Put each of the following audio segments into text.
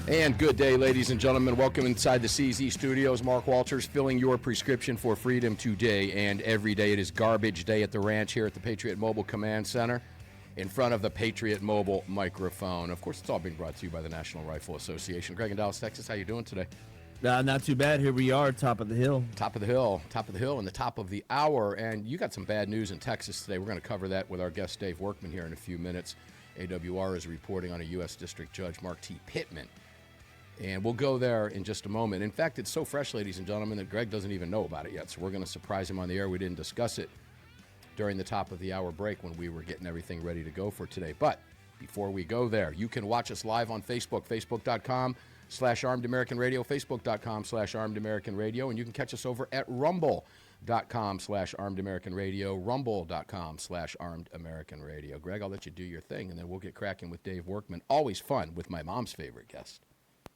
And good day, ladies and gentlemen. Welcome inside the CZ Studios. Mark Walters filling your prescription for freedom today and every day. It is garbage day at the ranch here at the Patriot Mobile Command Center in front of the Patriot Mobile microphone. Of course, it's all being brought to you by the National Rifle Association. Greg in Dallas, Texas, how you doing today? Not too bad. Here we are, top of the hill. Top of the hill, and the top of the hour. And you got some bad news in Texas today. We're going to cover that with our guest, Dave Workman, here in a few minutes. AAR is reporting on a U.S. District Judge, Mark T. Pittman. And we'll go there in just a moment. In fact, it's so fresh, ladies and gentlemen, that Greg doesn't even know about it yet. So we're going to surprise him on the air. We didn't discuss it during the top of the hour break when we were getting everything ready to go for today. But before we go there, you can watch us live on Facebook, facebook.com/Armed American Radio, facebook.com/Armed American Radio. And you can catch us over at rumble.com/Armed American Radio, rumble.com/Armed American Radio. Greg, I'll let you do your thing, and then we'll get cracking with Dave Workman. Always fun with my mom's favorite guest.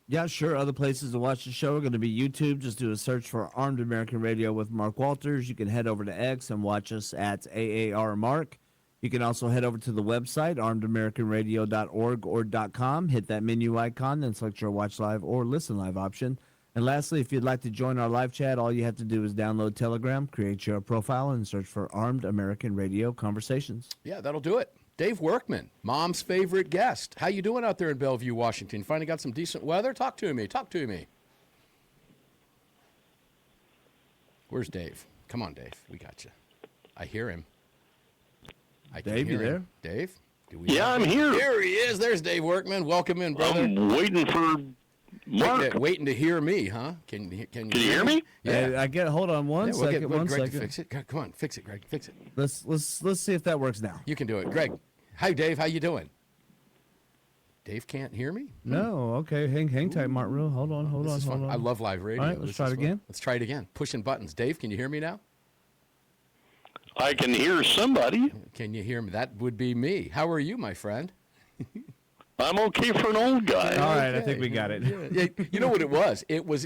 Yeah, sure. Other places to watch the show are going to be YouTube. Just do a search for Armed American Radio with Mark Walters. You can head over to X and watch us at AAR Mark. You can also head over to the website, armedamericanradio.org or .com. Hit that menu icon, then select your watch live or listen live option. And lastly, if you'd like to join our live chat, all you have to do is download Telegram, create your profile, and search for Armed American Radio Conversations. Yeah, that'll do it. Dave Workman, mom's favorite guest. How you doing out there in Bellevue, Washington? Finally got some decent weather? Talk to me. Where's Dave? Come on, Dave. We got you. I hear him. Dave, you there? Dave? I'm here. Here he is. There's Dave Workman. Welcome in, brother. I'm waiting for Mark. Waiting to hear me, huh? Can you hear me? Yeah. Hold on one second. Greg to fix it. Come on, fix it, Greg. Fix it. Let's see if that works now. You can do it. Greg. Hi, Dave. How you doing? Dave can't hear me? No. Okay. Hang tight, Mark. Hold on. I love live radio. All right, let's try it again. Let's try it again. Pushing buttons. Dave, can you hear me now? I can hear somebody. Can you hear me? That would be me. How are you, my friend? I'm okay for an old guy. All right, I think we got it. Yeah. You know what it was?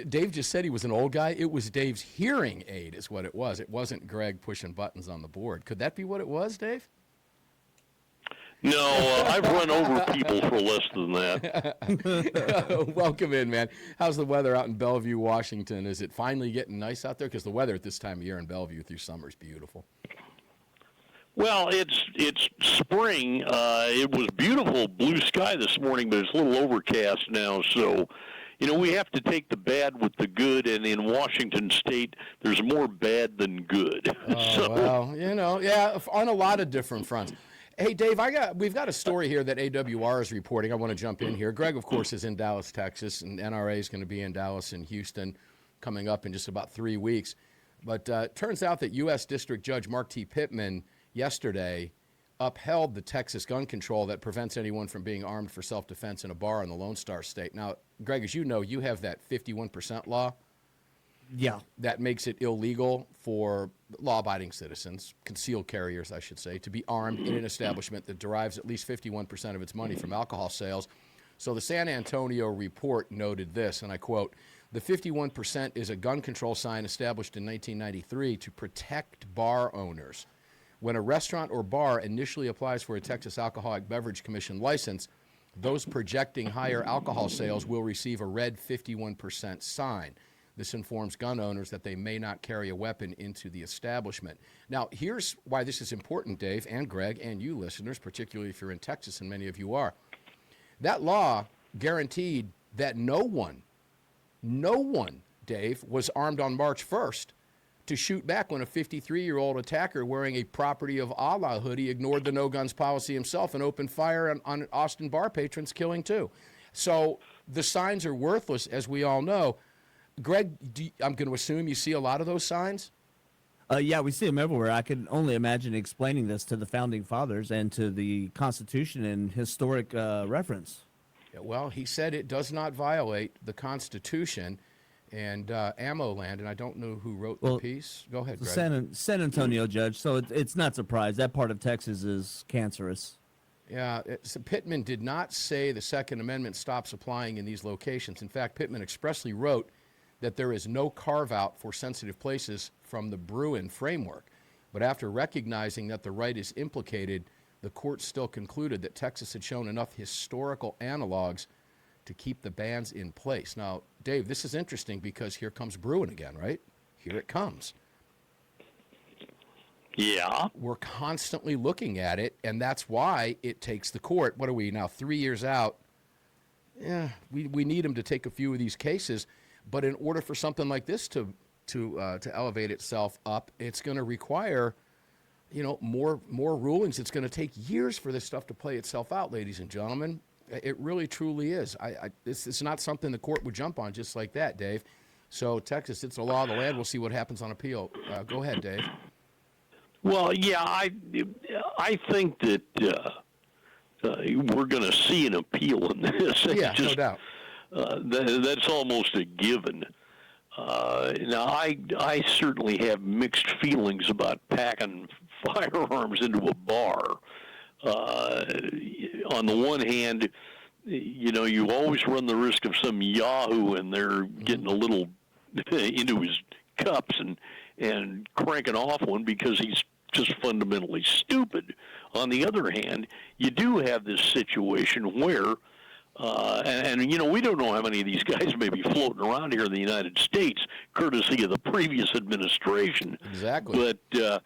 Dave just said he was an old guy. It was Dave's hearing aid is what it was. It wasn't Greg pushing buttons on the board. Could that be what it was, Dave? No, I've run over people for less than that. Welcome in, man. How's the weather out in Bellevue, Washington? Is it finally getting nice out there? Because the weather at this time of year in Bellevue through summer is beautiful. Well, it's spring. It was beautiful blue sky this morning, but it's a little overcast now. So, we have to take the bad with the good, and in Washington State, there's more bad than good. Well, on a lot of different fronts. Hey, Dave, we've got a story here that AWR is reporting. I want to jump in here. Greg, of course, is in Dallas, Texas, and NRA is going to be in Dallas and Houston coming up in just about 3 weeks. But it turns out that U.S. District Judge Mark T. Pittman yesterday upheld the Texas gun control that prevents anyone from being armed for self-defense in a bar in the Lone Star State. Now, Greg, as you know, you have that 51% law. Yeah. That makes it illegal for law-abiding citizens, concealed carriers, I should say, to be armed in an establishment that derives at least 51% of its money from alcohol sales. So the San Antonio report noted this, and I quote, "The 51% is a gun control sign established in 1993 to protect bar owners. When a restaurant or bar initially applies for a Texas Alcoholic Beverage Commission license, those projecting higher alcohol sales will receive a red 51% sign. This informs gun owners that they may not carry a weapon into the establishment." Now, here's why this is important, Dave and Greg and you listeners, particularly if you're in Texas, and many of you are. That law guaranteed that no one, Dave, was armed on March 1st to shoot back when a 53-year-old attacker wearing a Property of Allah hoodie ignored the no-guns policy himself and opened fire on Austin bar patrons, killing two. So the signs are worthless, as we all know. Greg, I'm going to assume you see a lot of those signs? Yeah, we see them everywhere. I can only imagine explaining this to the Founding Fathers and to the Constitution in historic reference. Yeah, well, he said it does not violate the Constitution and Ammo Land, and I don't know who wrote the piece. Go ahead, Greg. San Antonio judge, so it's not surprised. That part of Texas is cancerous. Yeah, Pittman did not say the Second Amendment stops applying in these locations. In fact, Pittman expressly wrote that there is no carve-out for sensitive places from the Bruin framework. But after recognizing that the right is implicated, the court still concluded that Texas had shown enough historical analogs to keep the bans in place. Now, Dave, this is interesting because here comes Bruin again, right? Here it comes. Yeah. We're constantly looking at it, and that's why it takes the court. What are we now, 3 years out? Yeah, we need them to take a few of these cases, but in order for something like this to elevate itself up, it's going to require, more rulings. It's going to take years for this stuff to play itself out, ladies and gentlemen. It really, truly is. This is not something the court would jump on just like that, Dave. So, Texas, it's the law of the land. We'll see what happens on appeal. Go ahead, Dave. Well, yeah, I think that we're going to see an appeal in this. Yeah, no doubt. That's almost a given. Now, I certainly have mixed feelings about packing firearms into a bar. On the one hand, you always run the risk of some yahoo in there getting a little into his cups and cranking off one because he's just fundamentally stupid. On the other hand, you do have this situation where, we don't know how many of these guys may be floating around here in the United States, courtesy of the previous administration. Exactly. But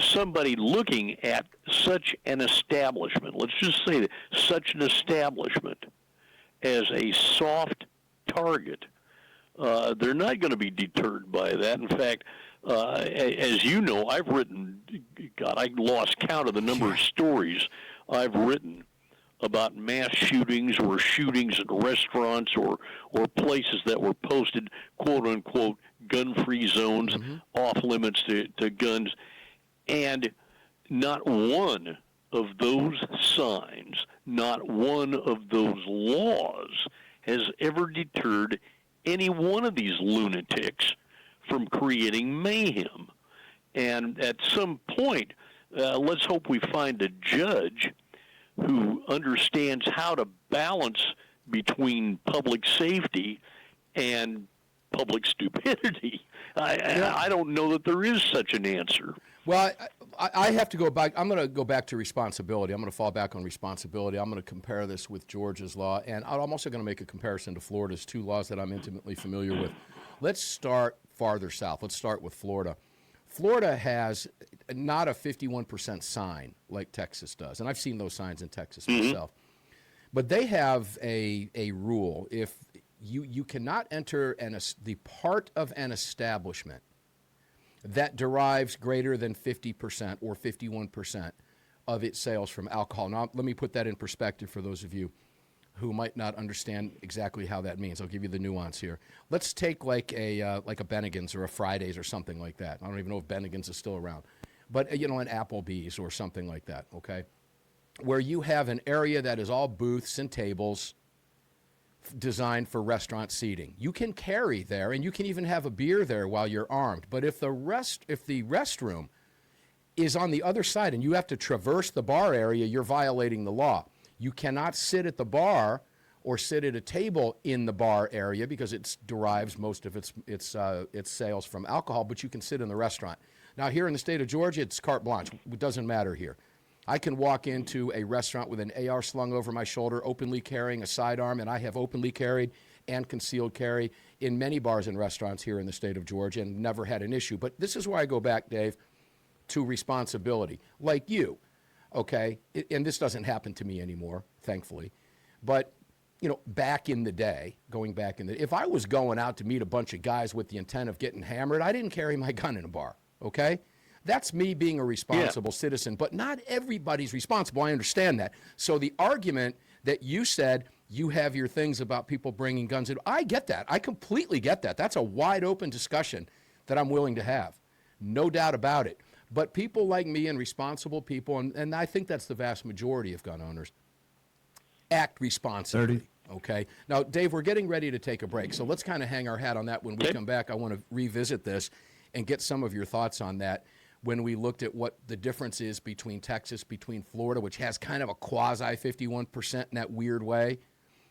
somebody looking at such an establishment, let's just say that, such an establishment as a soft target, they're not going to be deterred by that. In fact, as you know, I've written, God, I lost count of the number of stories I've written about mass shootings or shootings at restaurants or places that were posted, quote-unquote, gun-free zones, off limits to guns. And not one of those signs, not one of those laws has ever deterred any one of these lunatics from creating mayhem. And at some point, let's hope we find a judge who understands how to balance between public safety and public stupidity. I don't know that there is such an answer. Well, I have to go back. I'm going to go back to responsibility. I'm going to fall back on responsibility. I'm going to compare this with Georgia's law, and I'm also going to make a comparison to Florida's two laws that I'm intimately familiar with. Let's start farther south. Let's start with Florida. Florida has not a 51% sign like Texas does, and I've seen those signs in Texas myself. But they have a rule. If you cannot enter the part of an establishment that derives greater than 50% or 51% of its sales from alcohol. Now, let me put that in perspective for those of you who might not understand exactly how that means. I'll give you the nuance here. Let's take like a Bennigan's or a Fridays or something like that. I don't even know if Bennigan's is still around. But, an Applebee's or something like that, okay? Where you have an area that is all booths and tables designed for restaurant seating. You can carry there, and you can even have a beer there while you're armed. But if the restroom is on the other side and you have to traverse the bar area, you're violating the law. You cannot sit at the bar or sit at a table in the bar area because it derives most of its sales from alcohol, but you can sit in the restaurant. Now, here in the state of Georgia, it's carte blanche. It doesn't matter here. I can walk into a restaurant with an AR slung over my shoulder, openly carrying a sidearm, and I have openly carried and concealed carry in many bars and restaurants here in the state of Georgia and never had an issue. But this is where I go back, Dave, to responsibility. Like you, okay, and this doesn't happen to me anymore, thankfully, but, back in the day, if I was going out to meet a bunch of guys with the intent of getting hammered, I didn't carry my gun in a bar, okay? That's me being a responsible citizen, but not everybody's responsible. I understand that. So the argument that you said you have your things about people bringing guns in, I get that. I completely get that. That's a wide open discussion that I'm willing to have. No doubt about it. But people like me and responsible people, and I think that's the vast majority of gun owners, act responsibly. Okay. Now, Dave, we're getting ready to take a break, so let's kind of hang our hat on that. When we come back, I want to revisit this and get some of your thoughts on that. When we looked at what the difference is between Texas, between Florida, which has kind of a quasi 51% in that weird way,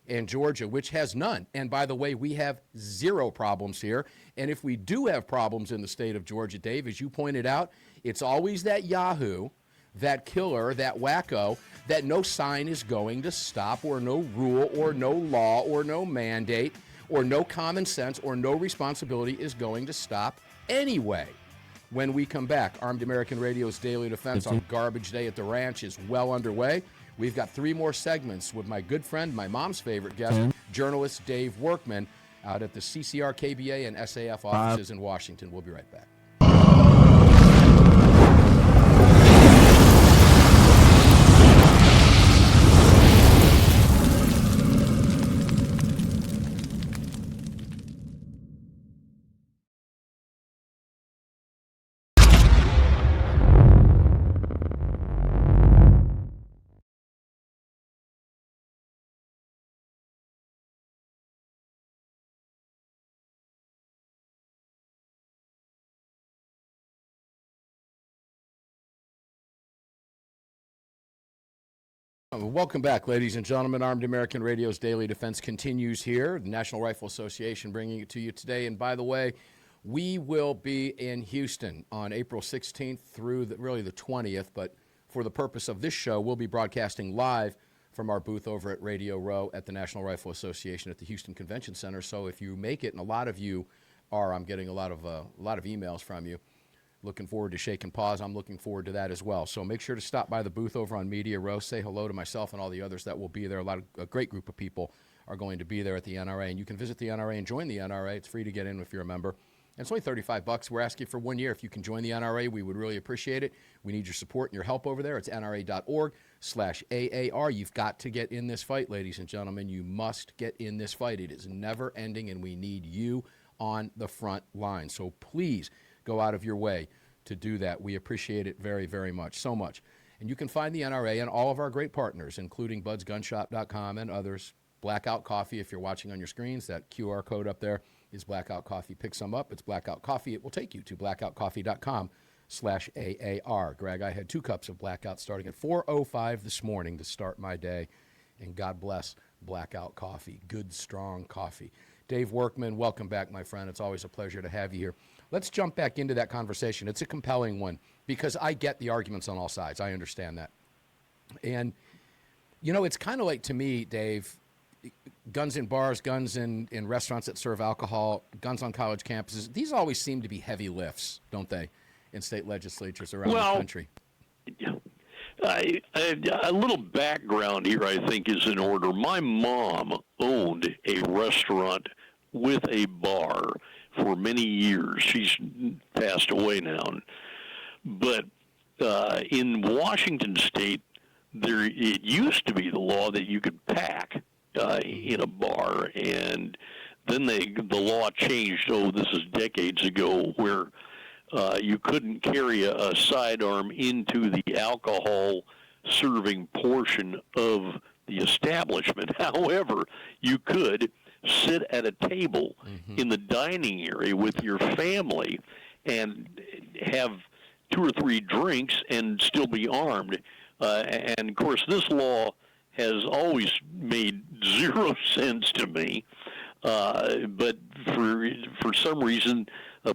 and Georgia, which has none. And by the way, we have zero problems here. And if we do have problems in the state of Georgia, Dave, as you pointed out, it's always that yahoo that killer, that wacko, that no sign is going to stop, or no rule, or no law, or no mandate, or no common sense, or no responsibility is going to stop anyway. When we come back, Armed American Radio's Daily Defense on Garbage Day at the Ranch is well underway. We've got 3 more segments with my good friend, my mom's favorite guest, journalist Dave Workman, out at the CCR, KBA, and SAF offices in Washington. We'll be right back. Welcome back, ladies and gentlemen. Armed American Radio's Daily Defense continues here. The National Rifle Association bringing it to you today. And by the way, we will be in Houston on April 16th through really the 20th. But for the purpose of this show, we'll be broadcasting live from our booth over at Radio Row at the National Rifle Association at the Houston Convention Center. So if you make it, and a lot of you are, I'm getting a lot of emails from you. Looking forward to shaking paws. I'm looking forward to that as well. So make sure to stop by the booth over on Media Row. Say hello to myself and all the others that will be there. A great group of people are going to be there at the NRA. And you can visit the NRA and join the NRA. It's free to get in if you're a member. And it's only $35. We're asking for 1 year. If you can join the NRA, we would really appreciate it. We need your support and your help over there. It's nra.org/AAR. You've got to get in this fight, ladies and gentlemen. You must get in this fight. It is never ending, and we need you on the front line. So please go out of your way to do that. We appreciate it very, very much, so much. And you can find the NRA and all of our great partners, including budsgunshop.com and others. Blackout Coffee, if you're watching on your screens, that QR code up there is Blackout Coffee. Pick some up. It's Blackout Coffee. It will take you to blackoutcoffee.com/AAR. Greg, I had 2 cups of Blackout starting at 4:05 this morning to start my day. And God bless Blackout Coffee. Good, strong coffee. Dave Workman, welcome back, my friend. It's always a pleasure to have you here. Let's jump back into that conversation. It's a compelling one because I get the arguments on all sides. I understand that. And, you know, it's kind of like, to me, Dave, guns in bars, guns in restaurants that serve alcohol, guns on college campuses, these always seem to be heavy lifts, don't they, in state legislatures around the country? A little background here, I think, is in order. My mom owned a restaurant with a bar for many years. She's passed away now. But in Washington State, it used to be the law that you could pack in a bar, and then the law changed, this is decades ago, where you couldn't carry a sidearm into the alcohol-serving portion of the establishment. However, you could sit at a table in the dining area with your family and have 2 or 3 drinks and still be armed. And, of course, this law has always made 0 sense to me. But for some reason,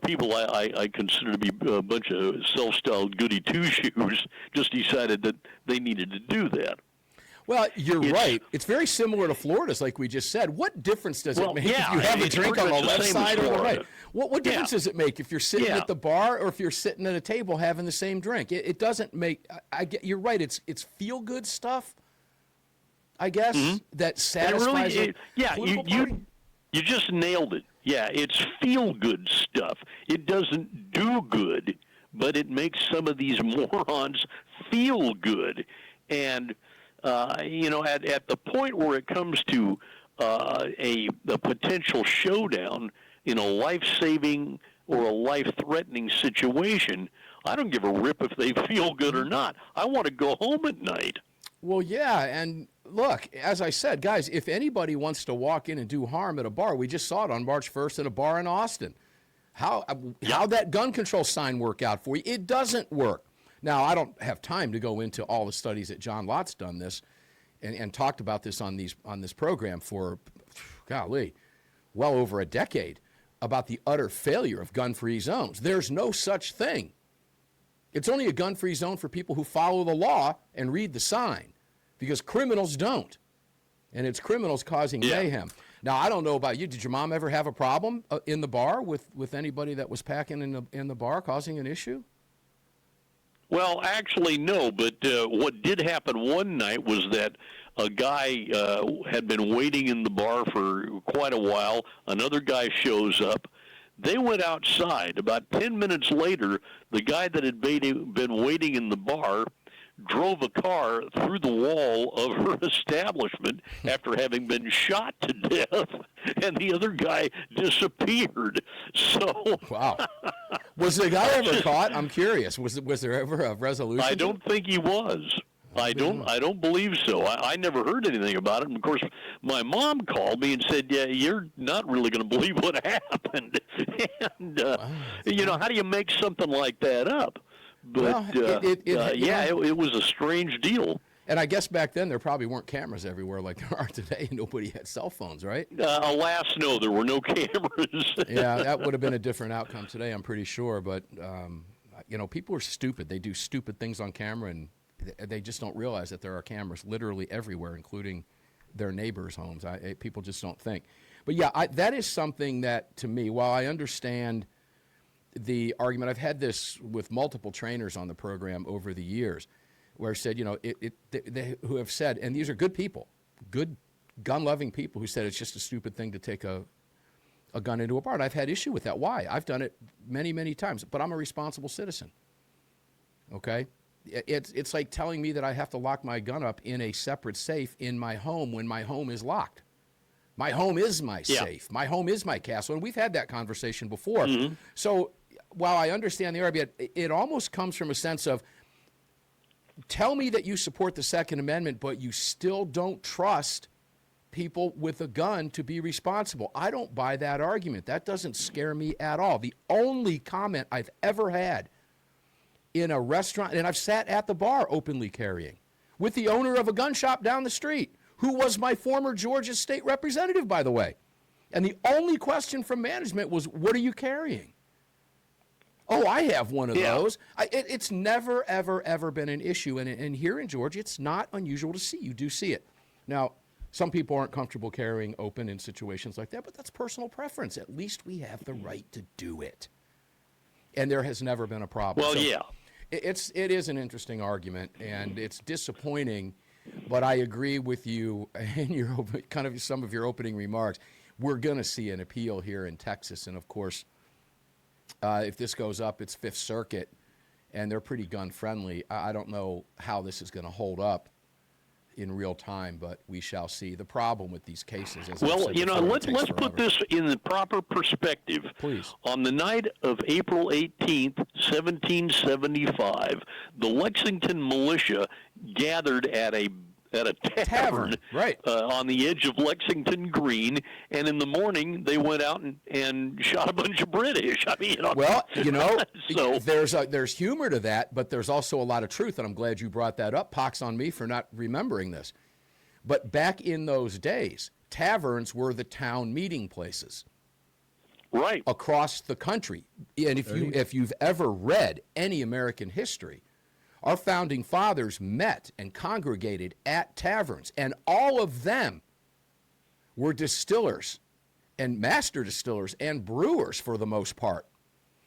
people I consider to be a bunch of self-styled goody two-shoes just decided that they needed to do that. Well, you're right. It's very similar to Florida's, like we just said. What difference does it make if you have a drink on the left side or the right? What difference does it make if you're sitting at the bar or if you're sitting at a table having the same drink? It doesn't make. You're right. It's feel-good stuff, I guess, that satisfies it. You just nailed it. Yeah, it's feel-good stuff. It doesn't do good, but it makes some of these morons feel good. And at the point where it comes to a potential showdown in a life-saving or a life-threatening situation, I don't give a rip if they feel good or not. I want to go home at night. Well, yeah, and look, as I said, guys, if anybody wants to walk in and do harm at a bar, we just saw it on March 1st at a bar in Austin. How'd that gun control sign work out for you? It doesn't work. Now, I don't have time to go into all the studies that John Lott's done this and talked about this on this program for, golly, well over a decade about the utter failure of gun-free zones. There's no such thing It's only a gun-free zone for people who follow the law and read the sign, because criminals don't. And it's criminals causing mayhem. Now, I don't know about you. Did your mom ever have a problem in the bar with anybody that was packing in the bar causing an issue? Well, actually, no. But what did happen one night was that a guy had been waiting in the bar for quite a while. Another guy shows up. They went outside. About 10 minutes later, the guy that had been waiting in the bar drove a car through the wall of her establishment after having been shot to death, and the other guy disappeared. So, wow, was the guy ever caught? I'm curious. Was there ever a resolution? I don't think he was. I don't believe so. I never heard anything about it. And of course, my mom called me and said, "Yeah, you're not really going to believe what happened." And wow, how do you make something like that up? But it was a strange deal. And I guess back then there probably weren't cameras everywhere like there are today. Nobody had cell phones, right? Alas, no, there were no cameras. Yeah, that would have been a different outcome today, I'm pretty sure. But, people are stupid. They do stupid things on camera, and they just don't realize that there are cameras literally everywhere, including their neighbors' homes. People just don't think. But, that is something that, to me, while I understand the argument, I've had this with multiple trainers on the program over the years, where I said, they who have said, and these are good people, good gun-loving people who said it's just a stupid thing to take a gun into a bar. And I've had issue with that. Why? I've done it many, many times, but I'm a responsible citizen. Okay? It's like telling me that I have to lock my gun up in a separate safe in my home when my home is locked. My home is my safe. My home is my castle. And we've had that conversation before. Mm-hmm. So while I understand the argument, it almost comes from a sense of, tell me that you support the Second Amendment, but you still don't trust people with a gun to be responsible. I don't buy that argument. That doesn't scare me at all. The only comment I've ever had in a restaurant, and I've sat at the bar openly carrying, with the owner of a gun shop down the street, who was my former Georgia state representative, by the way. And the only question from management was, what are you carrying? Oh, I have one of those. It's never, ever, ever been an issue. And here in Georgia, it's not unusual to see. You do see it. Now, some people aren't comfortable carrying open in situations like that, but that's personal preference. At least we have the right to do it. And there has never been a problem. Well, it is an interesting argument, and it's disappointing, but I agree with you in your kind of some of your opening remarks. We're going to see an appeal here in Texas, and of course, if this goes up, it's Fifth Circuit, and they're pretty gun-friendly. I don't know how this is going to hold up in real time, but we shall see. The problem with these cases is, well, let's put this in the proper perspective. Please. On the night of April 18th, 1775, the Lexington militia gathered at a tavern right. On the edge of Lexington Green, and in the morning they went out and shot a bunch of British. I mean, so there's humor to that, but there's also a lot of truth, and I'm glad you brought that up. Pox on me for not remembering this. But back in those days, taverns were the town meeting places. Right. Across the country. And if you've ever read any American history, our founding fathers met and congregated at taverns, and all of them were distillers and master distillers and brewers for the most part.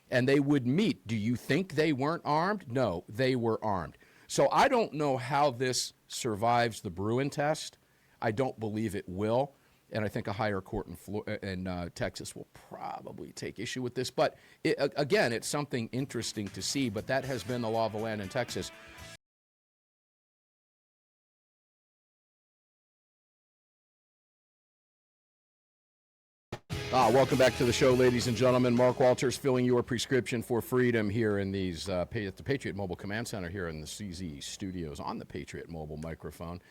And they would meet. Do you think they weren't armed? No, they were armed. So I don't know how this survives the Bruin test. I don't believe it will. And I think a higher court in Texas will probably take issue with this. But, again, it's something interesting to see. But that has been the law of the land in Texas. Welcome back to the show, ladies and gentlemen. Mark Walters filling your prescription for freedom here in these at the Patriot Mobile Command Center here in the CZ studios on the Patriot Mobile microphone.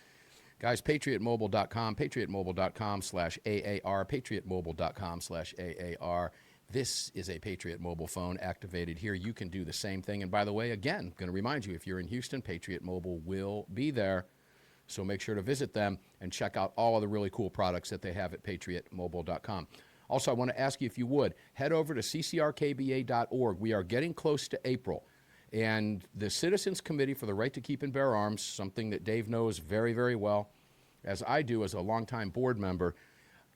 Guys, patriotmobile.com, patriotmobile.com/AAR, patriotmobile.com/AAR. This is a Patriot Mobile phone activated here. You can do the same thing. And by the way, again, I'm going to remind you, if you're in Houston, Patriot Mobile will be there. So make sure to visit them and check out all of the really cool products that they have at patriotmobile.com. Also, I want to ask you, if you would, head over to ccrkba.org. We are getting close to April. And the Citizens Committee for the Right to Keep and Bear Arms, something that Dave knows very, very well, as I do as a longtime board member,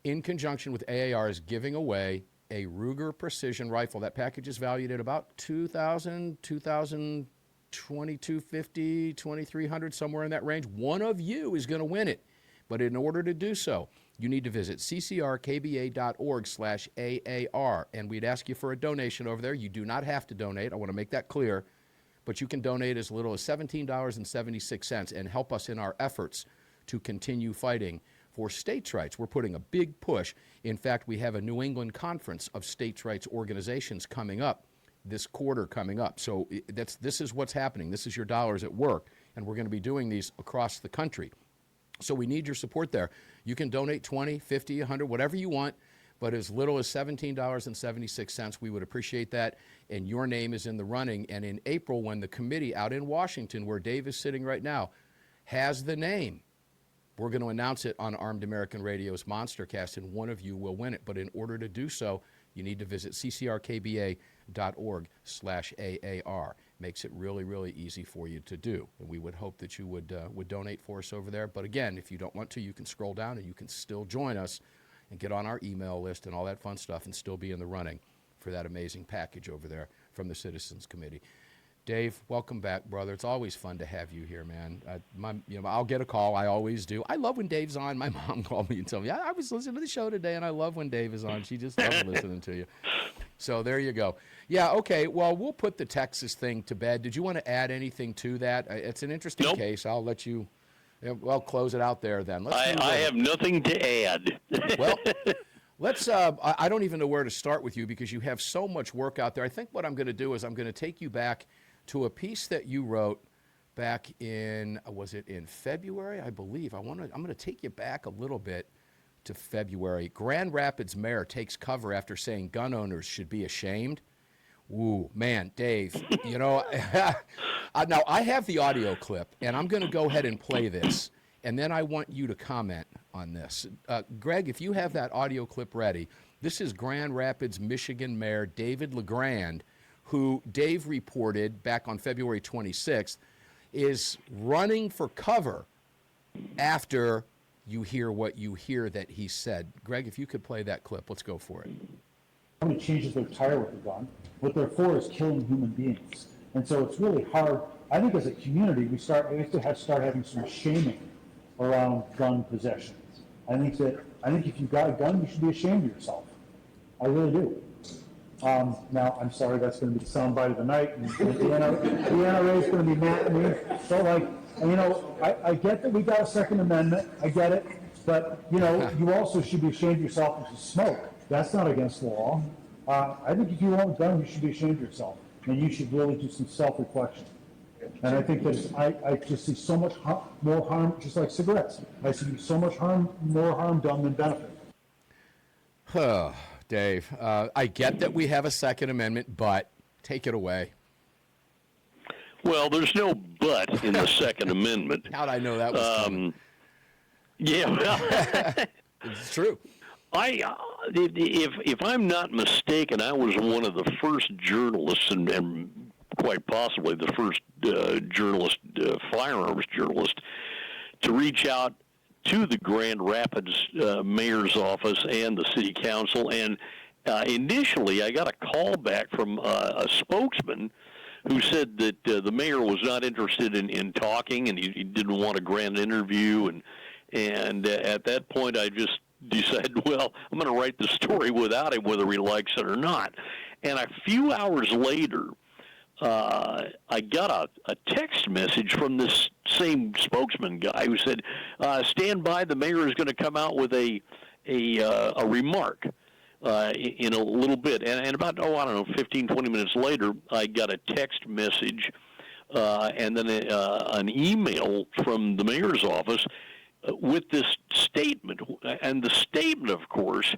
in conjunction with AAR, is giving away a Ruger Precision rifle. That package is valued at about $2,000, $2,250, $2,300, somewhere in that range. One of you is going to win it. But in order to do so, you need to visit ccrkba.org/AAR. And we'd ask you for a donation over there. You do not have to donate. I want to make that clear. But you can donate as little as $17.76 and help us in our efforts to continue fighting for states' rights. We're putting a big push. In fact, we have a New England Conference of states' rights organizations coming up, this quarter coming up. So this is what's happening. This is your dollars at work, and we're going to be doing these across the country. So we need your support there. You can donate $20, $50, $100, whatever you want, but as little as $17.76, we would appreciate that. And your name is in the running. And in April, when the committee out in Washington, where Dave is sitting right now, has the name, we're going to announce it on Armed American Radio's Monstercast, and one of you will win it. But in order to do so, you need to visit ccrkba.org/AAR. Makes it really, really easy for you to do. And we would hope that you would donate for us over there. But again, if you don't want to, you can scroll down and you can still join us and get on our email list and all that fun stuff and still be in the running for that amazing package over there from the Citizens Committee. Dave, welcome back, brother. It's always fun to have you here, man. I'll get a call. I always do. I love when Dave's on. My mom called me and told me, I was listening to the show today, and I love when Dave is on. She just loves listening to you. So there you go. Yeah, okay. Well, we'll put the Texas thing to bed. Did you want to add anything to that? It's an interesting case. I'll let you, close it out there then. I have nothing to add. Well, let's, I don't even know where to start with you because you have so much work out there. I think what I'm going to do is I'm going to take you back to a piece that you wrote back in, was it in February, I believe. I'm going to take you back a little bit to February. Grand Rapids Mayor takes cover after saying gun owners should be ashamed. Ooh, man, Dave, now I have the audio clip, and I'm going to go ahead and play this, and then I want you to comment on this. Greg, if you have that audio clip ready, this is Grand Rapids, Michigan Mayor David LaGrand, who Dave reported back on February 26th, is running for cover after you hear what you hear that he said. Greg, if you could play that clip, let's go for it. Somebody changes their tire with a gun. What they're for is killing human beings. And so it's really hard. I think as a community, we have to start having some shaming around gun possessions. I think if you've got a gun, you should be ashamed of yourself. I really do. Now, I'm sorry, that's going to be the soundbite of the night, and the NRA is going to be mad at me. So, I get that we got a Second Amendment. I get it. But, you also should be ashamed of yourself if you smoke. That's not against the law. I think if you own a gun, you should be ashamed of yourself. And you should really do some self-reflection. And I think that I just see so much more harm, just like cigarettes. I see so much more harm done than benefit. Dave, I get that we have a Second Amendment, but take it away. Well, there's no but in the Second Amendment. How'd I know that was coming? Yeah, well, it's true. If I'm not mistaken, I was one of the first journalists, and quite possibly the first firearms journalist, to reach out to the Grand Rapids mayor's office and the city council. And initially, I got a call back from a spokesman who said that the mayor was not interested in talking, and he didn't want a grand interview. And at that point, I just decided, well, I'm going to write the story without him, whether he likes it or not. And a few hours later, I got a text message from this same spokesman guy who said, stand by, the mayor is going to come out with a remark in a little bit. And about, 15, 20 minutes later, I got a text message and then an email from the mayor's office with this statement. And the statement, of course,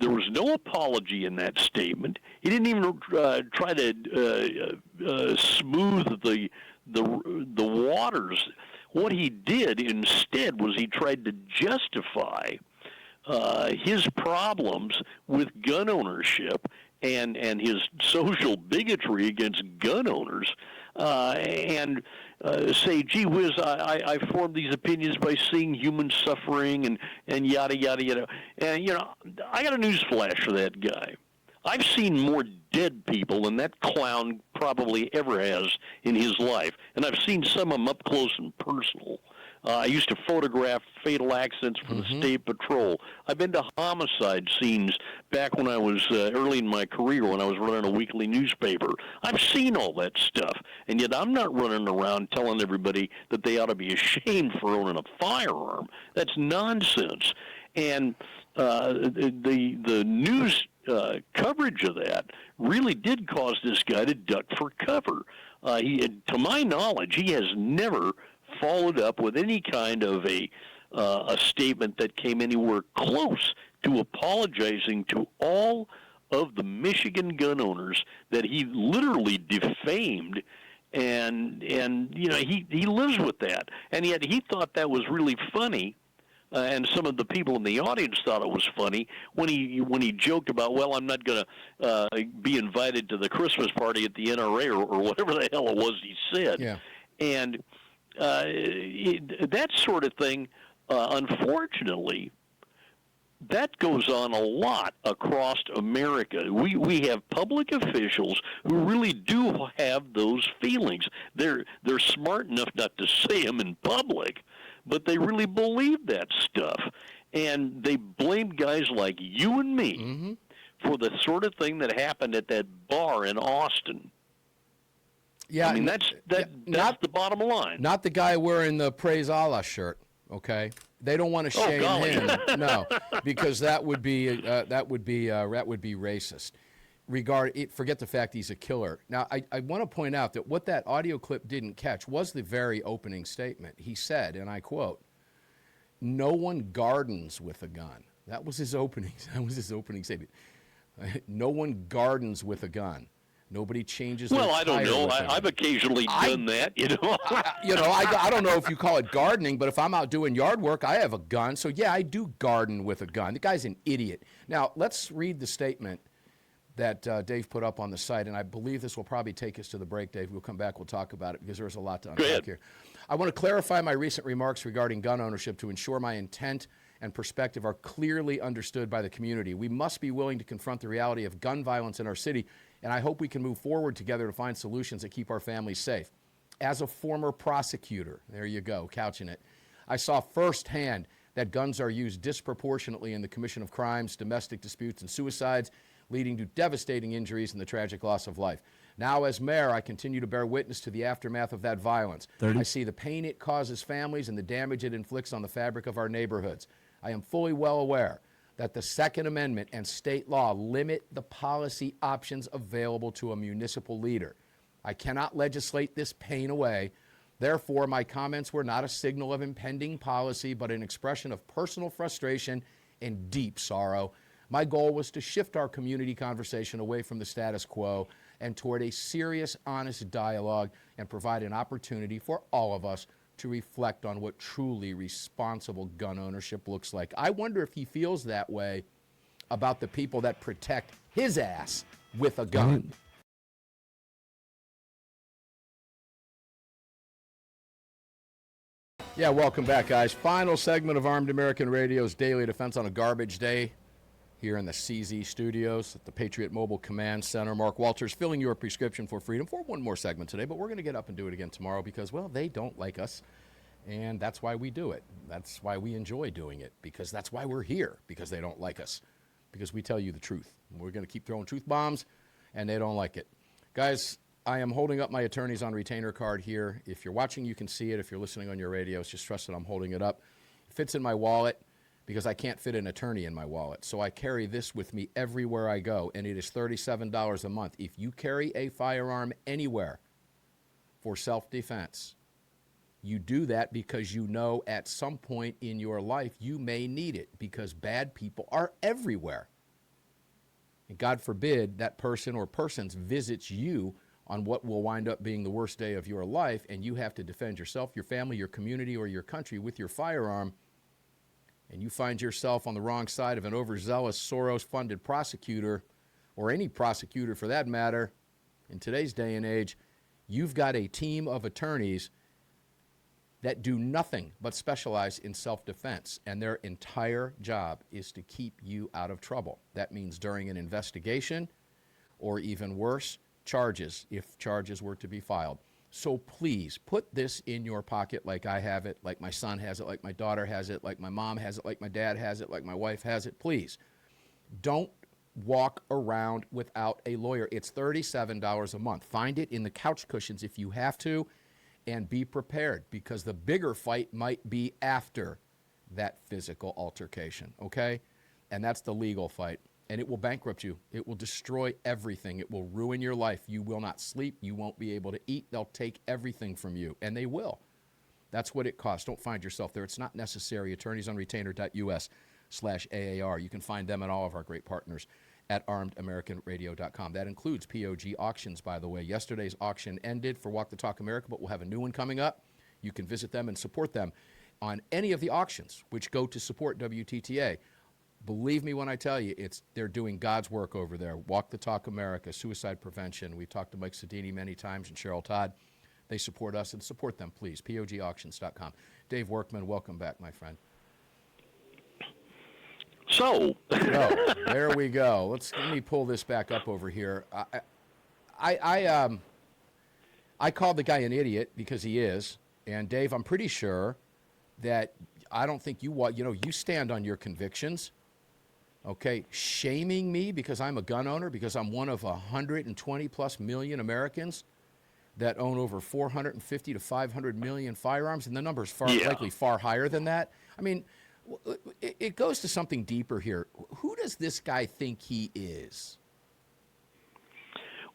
there was no apology in that statement. He didn't even try to smooth the waters. What he did instead was he tried to justify his problems with gun ownership and his social bigotry against gun owners and say, gee whiz, I formed these opinions by seeing human suffering and yada, yada, yada. And, I got a news flash for that guy. I've seen more dead people than that clown probably ever has in his life, and I've seen some of them up close and personal. I used to photograph fatal accidents for the State Patrol. I've been to homicide scenes back when I was early in my career when I was running a weekly newspaper. I've seen all that stuff, and yet I'm not running around telling everybody that they ought to be ashamed for owning a firearm. That's nonsense. And the news coverage of that really did cause this guy to duck for cover. To my knowledge, he has never followed up with any kind of a statement that came anywhere close to apologizing to all of the Michigan gun owners that he literally defamed, and he lives with that, and yet he thought that was really funny. And some of the people in the audience thought it was funny when he joked about, well, I'm not going to be invited to the Christmas party at the NRA or whatever the hell it was he said. Yeah. And that sort of thing, unfortunately, that goes on a lot across America. We have public officials who really do have those feelings. They're smart enough not to say them in public, but they really believe that stuff. And they blame guys like you and me for the sort of thing that happened at that bar in Austin. Yeah, I mean, that's the bottom line. Not the guy wearing the Praise Allah shirt, okay? They don't want to shame him, no, because that would be racist. Forget the fact he's a killer. Now, I want to point out that what that audio clip didn't catch was the very opening statement. He said, and I quote, "No one gardens with a gun." That was his opening. That was his opening statement. No one gardens with a gun. Nobody changes. Well, I don't know. I've occasionally done that. I don't know if you call it gardening, but if I'm out doing yard work, I have a gun. So yeah, I do garden with a gun. The guy's an idiot. Now let's read the statement that Dave put up on the site, and I believe this will probably take us to the break, Dave. We'll come back. We'll talk about it because there's a lot to unpack here. I want to clarify my recent remarks regarding gun ownership to ensure my intent and perspective are clearly understood by the community. We must be willing to confront the reality of gun violence in our city, and I hope we can move forward together to find solutions that keep our families safe. As a former prosecutor, there you go, couching it, I saw firsthand that guns are used disproportionately in the commission of crimes, domestic disputes, and suicides, leading to devastating injuries and the tragic loss of life. Now, as mayor, I continue to bear witness to the aftermath of that violence. I see the pain it causes families and the damage it inflicts on the fabric of our neighborhoods. I am fully well aware that the Second Amendment and state law limit the policy options available to a municipal leader. I cannot legislate this pain away. Therefore, my comments were not a signal of impending policy, but an expression of personal frustration and deep sorrow. My goal was to shift our community conversation away from the status quo and toward a serious, honest dialogue and provide an opportunity for all of us to reflect on what truly responsible gun ownership looks like. I wonder if he feels that way about the people that protect his ass with a gun. Yeah, welcome back, guys. Final segment of Armed American Radio's Daily Defense on a garbage day here in the CZ studios at the Patriot Mobile Command Center. Mark Walters filling your prescription for freedom for one more segment today, but we're going to get up and do it again tomorrow because, well, they don't like us, and that's why we do it. That's why we enjoy doing it, because that's why we're here, because they don't like us, because we tell you the truth. We're going to keep throwing truth bombs, and they don't like it. Guys, I am holding up my attorneys on retainer card here. If you're watching, you can see it. If you're listening on your radio, just trust that I'm holding it up. It fits in my wallet, because I can't fit an attorney in my wallet. So I carry this with me everywhere I go, and it is $37 a month. If you carry a firearm anywhere for self-defense, you do that because you know at some point in your life you may need it, because bad people are everywhere. And God forbid that person or persons visits you on what will wind up being the worst day of your life, and you have to defend yourself, your family, your community, or your country with your firearm, and you find yourself on the wrong side of an overzealous Soros-funded prosecutor, or any prosecutor for that matter, in today's day and age, You've got a team of attorneys that do nothing but specialize in self-defense, and their entire job is to keep you out of trouble. That means during an investigation, or even worse, charges, if charges were to be filed. So please put this in your pocket like I have it, like my son has it, like my daughter has it, like my mom has it, like my dad has it, like my wife has it. Please don't walk around without a lawyer. It's $37 a month. Find it in the couch cushions if you have to, and be prepared, because the bigger fight might be after that physical altercation, okay? And that's the legal fight. And it will bankrupt you. It will destroy everything. It will ruin your life. You will not sleep. You won't be able to eat. They'll take everything from you, and they will. That's what it costs. Don't find yourself there. It's not necessary. attorneysonretainer.us/AAR. You can find them and all of our great partners at armedamericanradio.com. That includes POG Auctions, by the way. Yesterday's auction ended for Walk the Talk America, but we'll have a new one coming up. You can visit them and support them on any of the auctions, which go to support WTTA. Believe me when I tell you, they're doing God's work over there. Walk the Talk America, suicide prevention. We've talked to Mike Sedini many times and Cheryl Todd. They support us, and support them, please. POGauctions.com. Dave Workman, welcome back, my friend. So There we go. Let me pull this back up over here. I called the guy an idiot because he is. And Dave, I'm pretty sure that I don't think you stand on your convictions. Okay, shaming me because I'm a gun owner, because I'm one of 120 plus million Americans that own over 450 to 500 million firearms, and the number is likely far higher than that. I mean, it goes to something deeper here. Who does this guy think he is?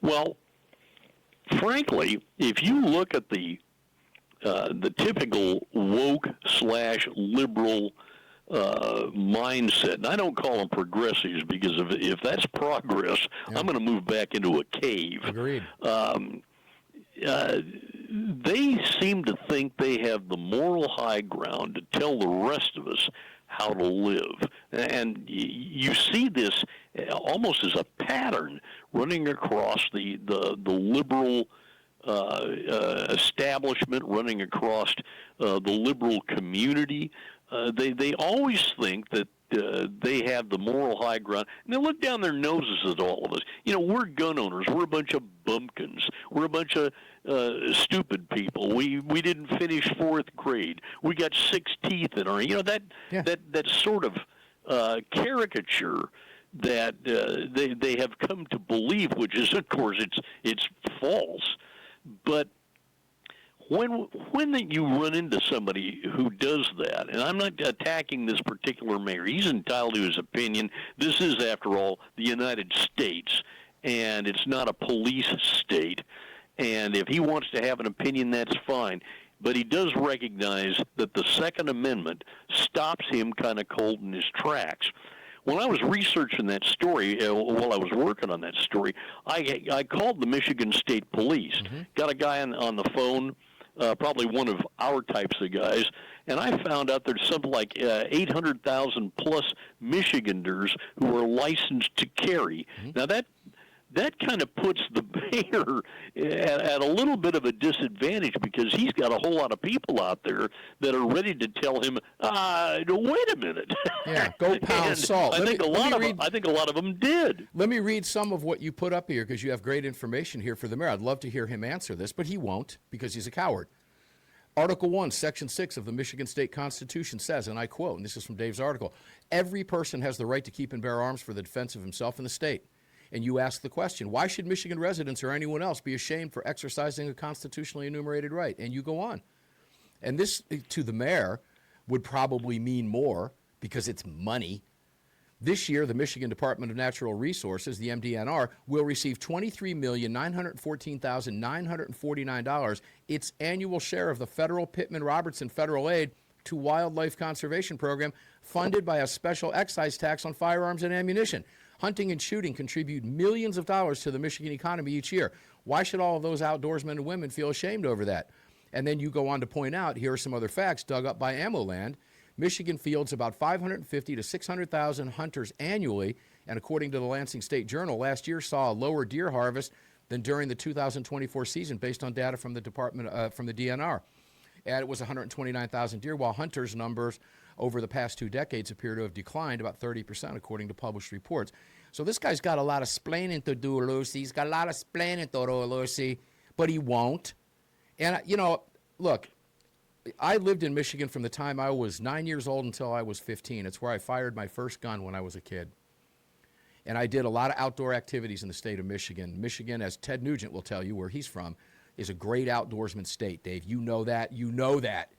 Well, frankly, if you look at the typical woke/liberal mindset, and I don't call them progressives, because if that's progress, I'm going to move back into a cave. Agreed. They seem to think they have the moral high ground to tell the rest of us how to live. And you see this almost as a pattern running across the liberal establishment, running across the liberal community. They always think that they have the moral high ground, and they look down their noses at all of us. You know, we're gun owners. We're a bunch of bumpkins. We're a bunch of stupid people. We didn't finish 4th grade. We got 6 teeth in our. You know that sort of caricature that they have come to believe, which is, of course, it's false. But when you run into somebody who does that, and I'm not attacking this particular mayor, he's entitled to his opinion. This is, after all, the United States, and it's not a police state. And if he wants to have an opinion, that's fine. But he does recognize that the Second Amendment stops him kind of cold in his tracks. When I was researching that story, while I was working on that story, I called the Michigan State Police, got a guy on the phone, probably one of our types of guys, and I found out there's something like 800,000 plus Michiganders who are licensed to carry. Now that kind of puts the mayor at a little bit of a disadvantage, because he's got a whole lot of people out there that are ready to tell him, wait a minute. Yeah, go pound salt. I think a lot of them did. Let me read some of what you put up here, because you have great information here for the mayor. I'd love to hear him answer this, but he won't, because he's a coward. Article 1, Section 6 of the Michigan State Constitution says, and I quote, and this is from Dave's article, "Every person has the right to keep and bear arms for the defense of himself and the state." And you ask the question, why should Michigan residents or anyone else be ashamed for exercising a constitutionally enumerated right? And you go on. And this, to the mayor, would probably mean more, because it's money. This year, the Michigan Department of Natural Resources, the MDNR, will receive $23,914,949, its annual share of the federal Pittman-Robertson federal aid to wildlife conservation program, funded by a special excise tax on firearms and ammunition. Hunting and shooting contribute millions of dollars to the Michigan economy each year. Why should all of those outdoorsmen and women feel ashamed over that? And then you go on to point out, here are some other facts dug up by AmmoLand. Michigan fields about 550 to 600,000 hunters annually, and according to the Lansing State Journal, last year saw a lower deer harvest than during the 2024 season, based on data from the from the DNR. And it was 129,000 deer, while hunters' numbers over the past 2 decades appear to have declined about 30%, according to published reports. So this guy's got a lot of splaining to do, Lucy. He's got a lot of splaining to do, Lucy, but he won't. And, you know, look, I lived in Michigan from the time I was 9 years old until I was 15. It's where I fired my first gun when I was a kid. And I did a lot of outdoor activities in the state of Michigan. Michigan, as Ted Nugent will tell you, where he's from, is a great outdoorsman state, Dave. You know that. You know that.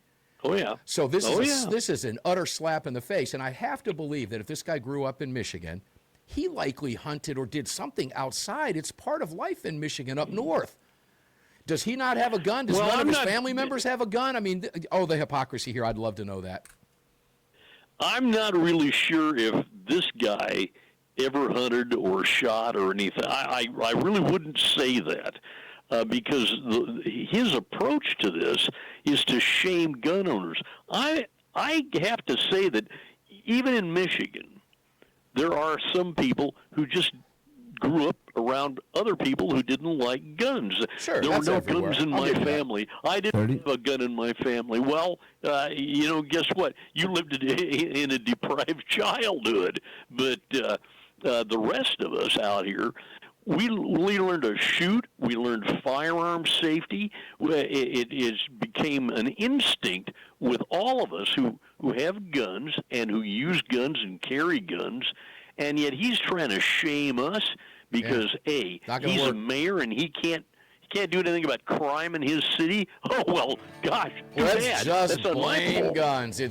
Oh, yeah. So this is an utter slap in the face. And I have to believe that if this guy grew up in Michigan, he likely hunted or did something outside. It's part of life in Michigan up north. Does he not have a gun? Does none of his family members have a gun? I mean, the hypocrisy here. I'd love to know that. I'm not really sure if this guy ever hunted or shot or anything. I really wouldn't say that because his approach to this is to shame gun owners. I have to say that even in Michigan, there are some people who just grew up around other people who didn't like guns. Sure, there were no everywhere. guns in my family. I didn't have a gun in my family. Well, guess what? You lived in a deprived childhood, but the rest of us out here, we learned to shoot. We learned firearm safety. It became an instinct with all of us who have guns and who use guns and carry guns, and yet he's trying to shame us because he's a mayor and he can't do anything about crime in his city. Oh well, gosh, too Let's bad. just That's blame guns. It's